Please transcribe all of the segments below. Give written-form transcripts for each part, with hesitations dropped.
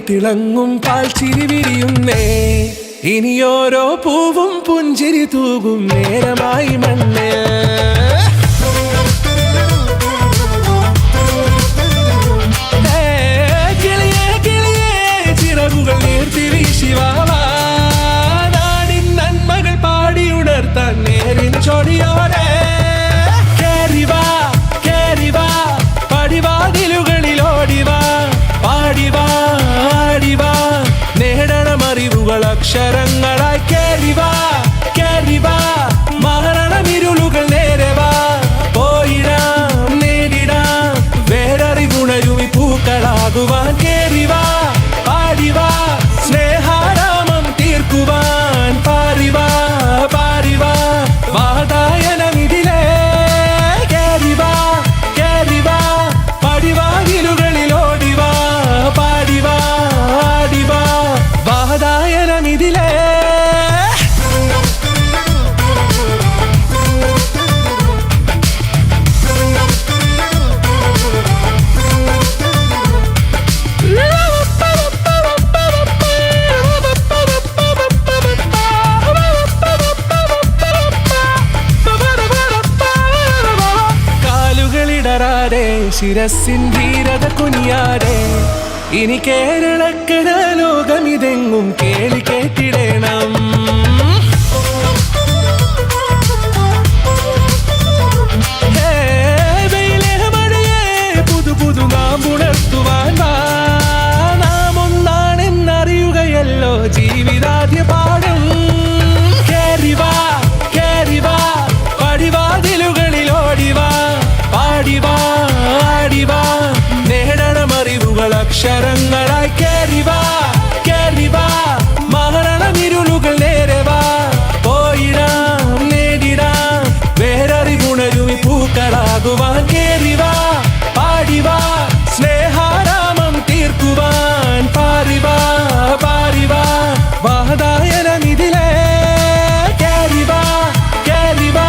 തിളങ്ങും പാൽച്ചിരി വിരിയുന്നേ ഇനിയോരോ പൂവും പുഞ്ചിരി തൂകും നേരമായി മണ്ണ് കിളിയേ കിളിയേ ചിറകുകൾ നീർത്തി വീശിവാവാ നാടിൻ നന്മകൾ പാടിയുണർത്താൻ നേരിൻ ചൊടിയോടെ കേറിവാ കേറിവാ പടിവാതിലുകളിൽ ഓടിവാ പാടിവാ ആടിവാ നേടണമറിവുകൾ അക്ഷരങ്ങളായി കേറിവാ കേറിവാ മരണമിരുളുകൾ നേരെവാ പോയിടാം നേടിടാം വേററിവുണരുമി പൂക്കളാകുവാൻ കേറിവാ പാടിവാ സ്നേഹാരാമം തീർക്കുവാൻ പാറിവാ പാറിവാ വാതായനമിതിലേ കേറിവാ കേറിവാ പടിവാതിലുകളിൽ ഓടിവാ പാടിവാ ആടിവാ വാതായനമിതിലേ കാലുകളിടറാതെ ശിരസിൻ ധീരത കുനിയാതെ ഇനി കേരളക്കര ലോകമിതെങ്ങും കേളി കേട്ടിടണം വെയിലേ മഴയേ പുതു പുതു നാം ഉണർത്തുവാൻ വാ നാം ഒന്നാണെന്നറിയുകയല്ലോ ജീവിതാദ്യ പാഠം കേറിവാ കേറിവാ പടിവാതിലുകളിൽ ഓടിവാ പാടിവാ ആടിവാ നേടണമറിവുകൾ അക്ഷരങ്ങളായി കേറിവാ കേറിവാ മരണമിരുളുകൾ നേരെവാ പോയിടാം നേടിടാം വേററിവുണരുമി പൂക്കളാകുവാൻ കേറിവാ പാടിവാ സ്നേഹാരാമം തീർക്കുവാൻ പാറിവാ പാറിവാ വാതായനമിതിലേ കേറിവാ കേറിവാ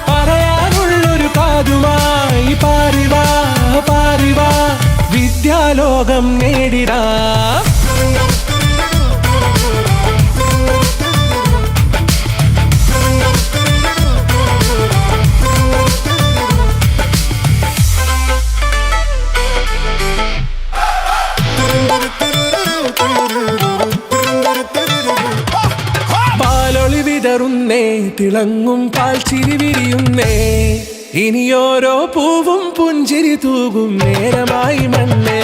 പറയാനുള്ളൊരു കാതുമായി പാറിവാ പാറിവാ വിദ്യാലോകം നേടിടാം പാലൊളി വിതറുന്നേ തിളങ്ങും പാൽച്ചിരി വിരിയുന്നേ ഇനിയോരോ പൂവും പുഞ്ചിരി തൂകും നേരമായി മണ്ണ്